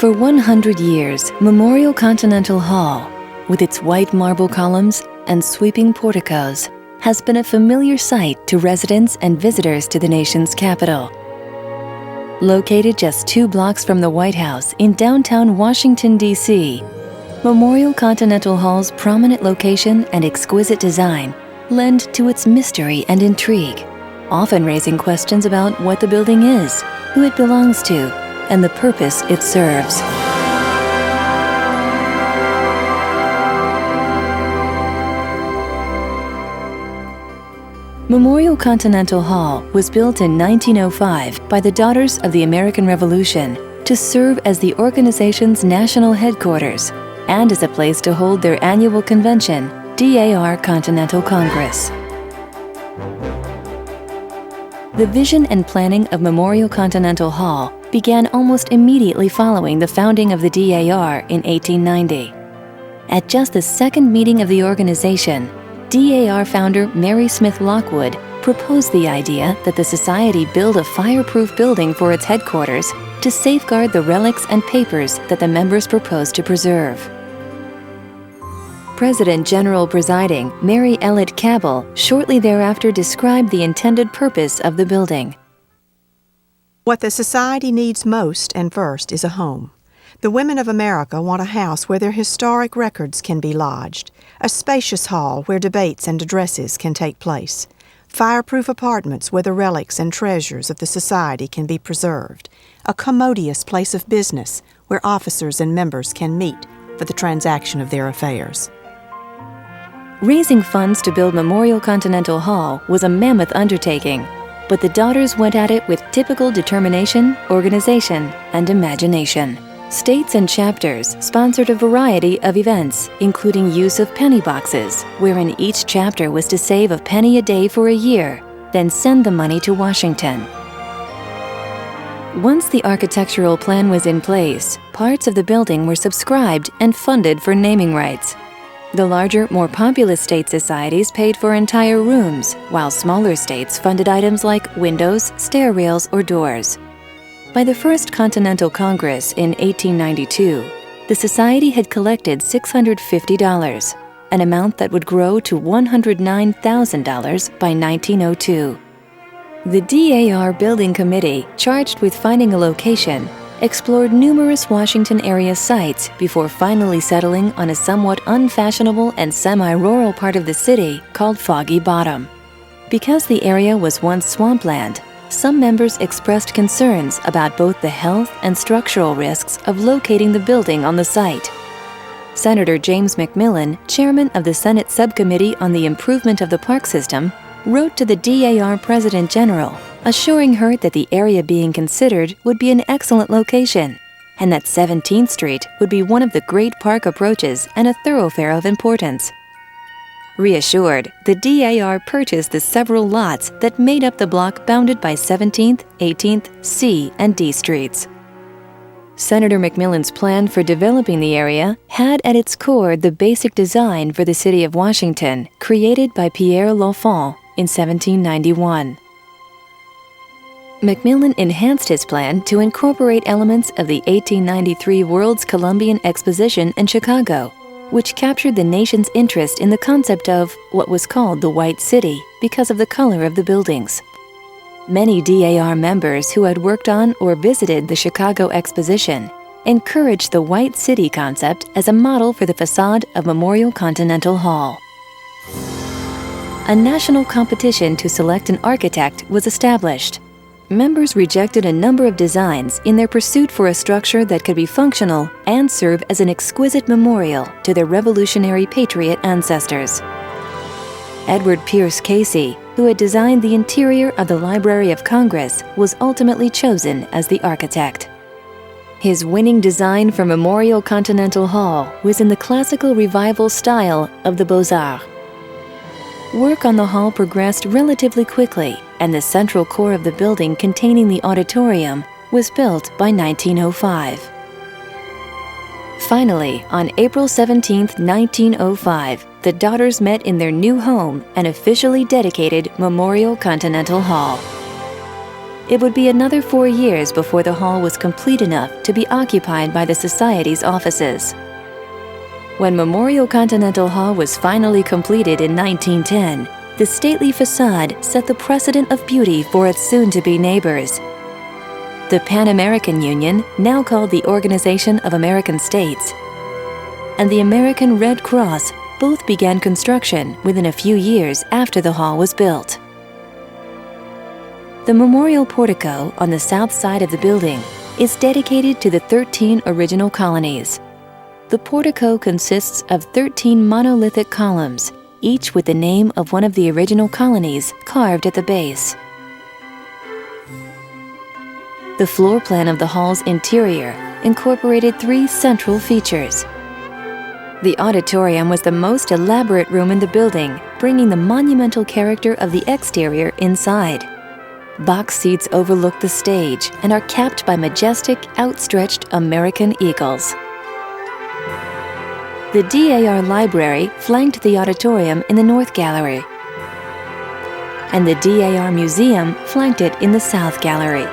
For 100 years, Memorial Continental Hall, with its white marble columns and sweeping porticos, has been a familiar sight to residents and visitors to the nation's capital. Located just 2 blocks from the White House in downtown Washington, D.C., Memorial Continental Hall's prominent location and exquisite design lend to its mystery and intrigue, often raising questions about what the building is, who it belongs to, and the purpose it serves. Memorial Continental Hall was built in 1905 by the Daughters of the American Revolution to serve as the organization's national headquarters and as a place to hold their annual convention, DAR Continental Congress. The vision and planning of Memorial Continental Hall began almost immediately following the founding of the DAR in 1890. At just the second meeting of the organization, DAR founder Mary Smith Lockwood proposed the idea that the society build a fireproof building for its headquarters to safeguard the relics and papers that the members proposed to preserve. President General presiding Mary Elliott Cabell shortly thereafter described the intended purpose of the building. What the society needs most and first is a home. The women of America want a house where their historic records can be lodged, a spacious hall where debates and addresses can take place, fireproof apartments where the relics and treasures of the society can be preserved, a commodious place of business where officers and members can meet for the transaction of their affairs. Raising funds to build Memorial Continental Hall was a mammoth undertaking, but the daughters went at it with typical determination, organization, and imagination. States and chapters sponsored a variety of events, including use of penny boxes, wherein each chapter was to save a penny a day for a year, then send the money to Washington. Once the architectural plan was in place, parts of the building were subscribed and funded for naming rights. The larger, more populous state societies paid for entire rooms, while smaller states funded items like windows, stair rails, or doors. By the First Continental Congress in 1892, the society had collected $650, an amount that would grow to $109,000 by 1902. The DAR Building Committee, charged with finding a location, explored numerous Washington area sites before finally settling on a somewhat unfashionable and semi-rural part of the city called Foggy Bottom. Because the area was once swampland, some members expressed concerns about both the health and structural risks of locating the building on the site. Senator James McMillan, chairman of the Senate Subcommittee on the Improvement of the Park System, wrote to the DAR President General, assuring her that the area being considered would be an excellent location, and that 17th Street would be one of the great park approaches and a thoroughfare of importance. Reassured, the DAR purchased the several lots that made up the block bounded by 17th, 18th, C, and D Streets. Senator McMillan's plan for developing the area had at its core the basic design for the city of Washington, created by Pierre L'Enfant in 1791. McMillan enhanced his plan to incorporate elements of the 1893 World's Columbian Exposition in Chicago, which captured the nation's interest in the concept of what was called the White City because of the color of the buildings. Many DAR members who had worked on or visited the Chicago Exposition encouraged the White City concept as a model for the facade of Memorial Continental Hall. A national competition to select an architect was established. Members rejected a number of designs in their pursuit for a structure that could be functional and serve as an exquisite memorial to their Revolutionary Patriot ancestors. Edward Pierce Casey, who had designed the interior of the Library of Congress, was ultimately chosen as the architect. His winning design for Memorial Continental Hall was in the classical revival style of the Beaux-Arts. Work on the hall progressed relatively quickly, and the central core of the building containing the auditorium was built by 1905. Finally, on April 17, 1905, the daughters met in their new home and officially dedicated Memorial Continental Hall. it would be another 4 years before the hall was complete enough to be occupied by the Society's offices. When Memorial Continental Hall was finally completed in 1910, the stately facade set the precedent of beauty for its soon-to-be neighbors. The Pan American Union, now called the Organization of American States, and the American Red Cross both began construction within a few years after the hall was built. The memorial portico on the south side of the building is dedicated to the 13 original colonies. The portico consists of 13 monolithic columns, each with the name of one of the original colonies carved at the base. The floor plan of the hall's interior incorporated 3 central features. The auditorium was the most elaborate room in the building, bringing the monumental character of the exterior inside. Box seats overlook the stage and are capped by majestic, outstretched American eagles. The DAR library flanked the auditorium in the North Gallery, and the DAR Museum flanked it in the South Gallery.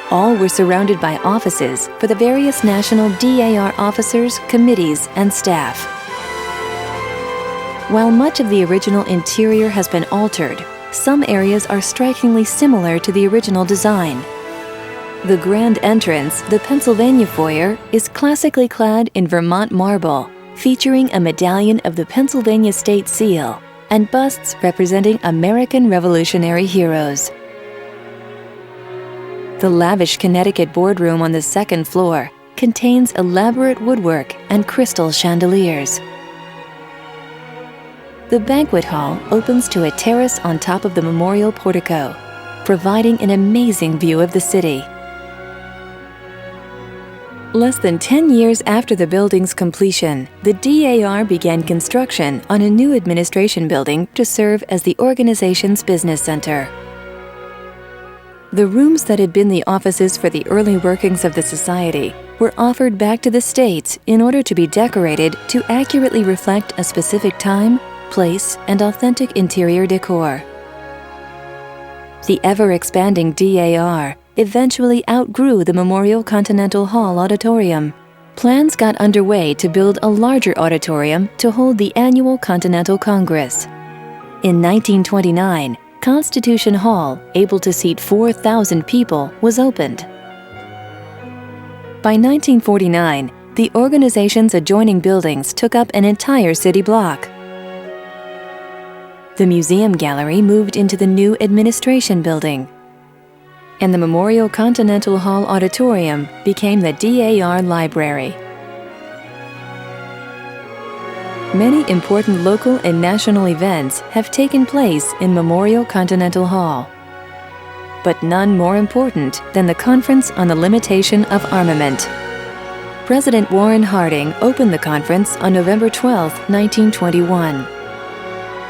All were surrounded by offices for the various national DAR officers, committees, and staff. While much of the original interior has been altered, some areas are strikingly similar to the original design. The grand entrance, the Pennsylvania foyer, is classically clad in Vermont marble, featuring a medallion of the Pennsylvania state seal and busts representing American Revolutionary heroes. The lavish Connecticut boardroom on the second floor contains elaborate woodwork and crystal chandeliers. The banquet hall opens to a terrace on top of the memorial portico, providing an amazing view of the city. Less than 10 years after the building's completion, the DAR began construction on a new administration building to serve as the organization's business center. The rooms that had been the offices for the early workings of the society were offered back to the states in order to be decorated to accurately reflect a specific time, place, and authentic interior decor. The ever-expanding DAR eventually outgrew the Memorial Continental Hall auditorium. Plans got underway to build a larger auditorium to hold the annual Continental Congress. In 1929, Constitution Hall, able to seat 4,000 people, was opened. By 1949, the organization's adjoining buildings took up an entire city block. The museum gallery moved into the new administration building, and the Memorial Continental Hall Auditorium became the DAR Library. Many important local and national events have taken place in Memorial Continental Hall, but none more important than the Conference on the Limitation of Armament. President Warren Harding opened the conference on November 12, 1921.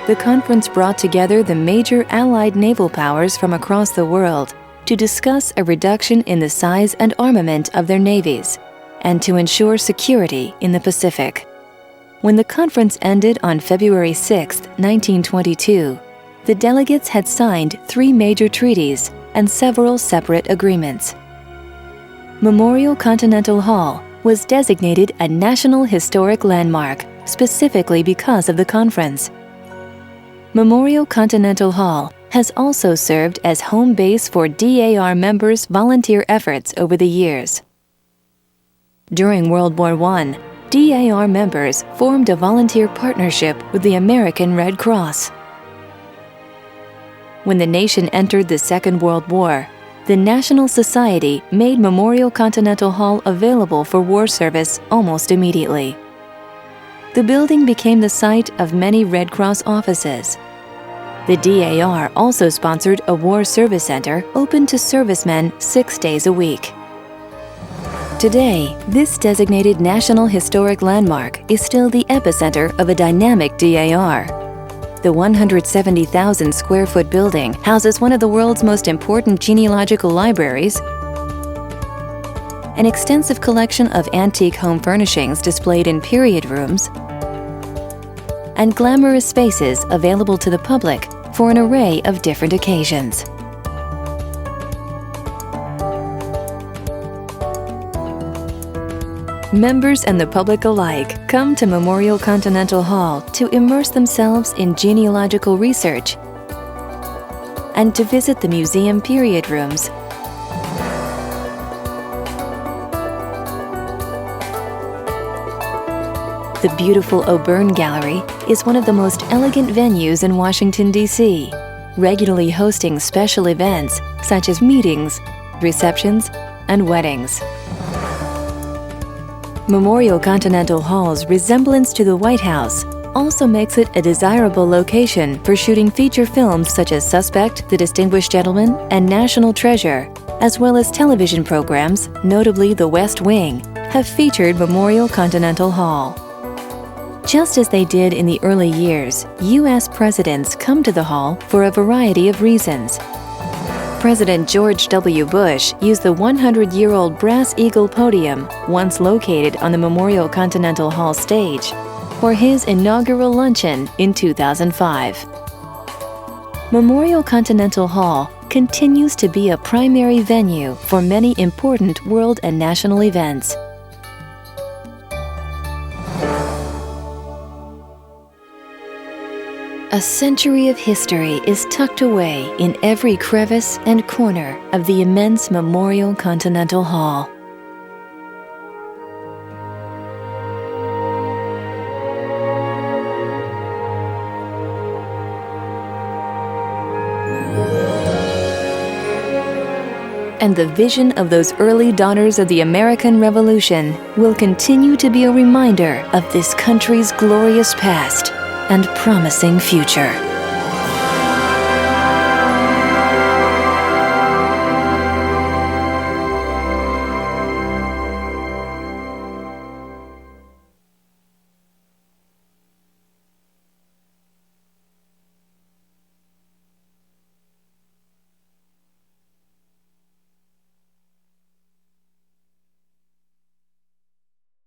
The conference brought together the major Allied naval powers from across the world to discuss a reduction in the size and armament of their navies and to ensure security in the Pacific. When the conference ended on February 6, 1922, the delegates had signed 3 major treaties and several separate agreements. Memorial Continental Hall was designated a National Historic Landmark specifically because of the conference. Memorial Continental Hall has also served as home base for DAR members' volunteer efforts over the years. During World War I, DAR members formed a volunteer partnership with the American Red Cross. When the nation entered the Second World War, the National Society made Memorial Continental Hall available for war service almost immediately. The building became the site of many Red Cross offices. The DAR also sponsored a war service center open to servicemen 6 days a week. Today, this designated National Historic Landmark is still the epicenter of a dynamic DAR. The 170,000 square foot building houses one of the world's most important genealogical libraries, an extensive collection of antique home furnishings displayed in period rooms, and glamorous spaces available to the public for an array of different occasions. Members and the public alike come to Memorial Continental Hall to immerse themselves in genealogical research and to visit the museum period rooms. The beautiful O'Byrne Gallery is one of the most elegant venues in Washington, D.C., regularly hosting special events such as meetings, receptions, and weddings. Memorial Continental Hall's resemblance to the White House also makes it a desirable location for shooting feature films such as Suspect, The Distinguished Gentleman, and National Treasure, as well as television programs, notably The West Wing, have featured Memorial Continental Hall. Just as they did in the early years, U.S. presidents come to the hall for a variety of reasons. President George W. Bush used the 100-year-old Brass Eagle podium, once located on the Memorial Continental Hall stage, for his inaugural luncheon in 2005. Memorial Continental Hall continues to be a primary venue for many important world and national events. A century of history is tucked away in every crevice and corner of the immense Memorial Continental Hall. And the vision of those early daughters of the American Revolution will continue to be a reminder of this country's glorious past and promising future.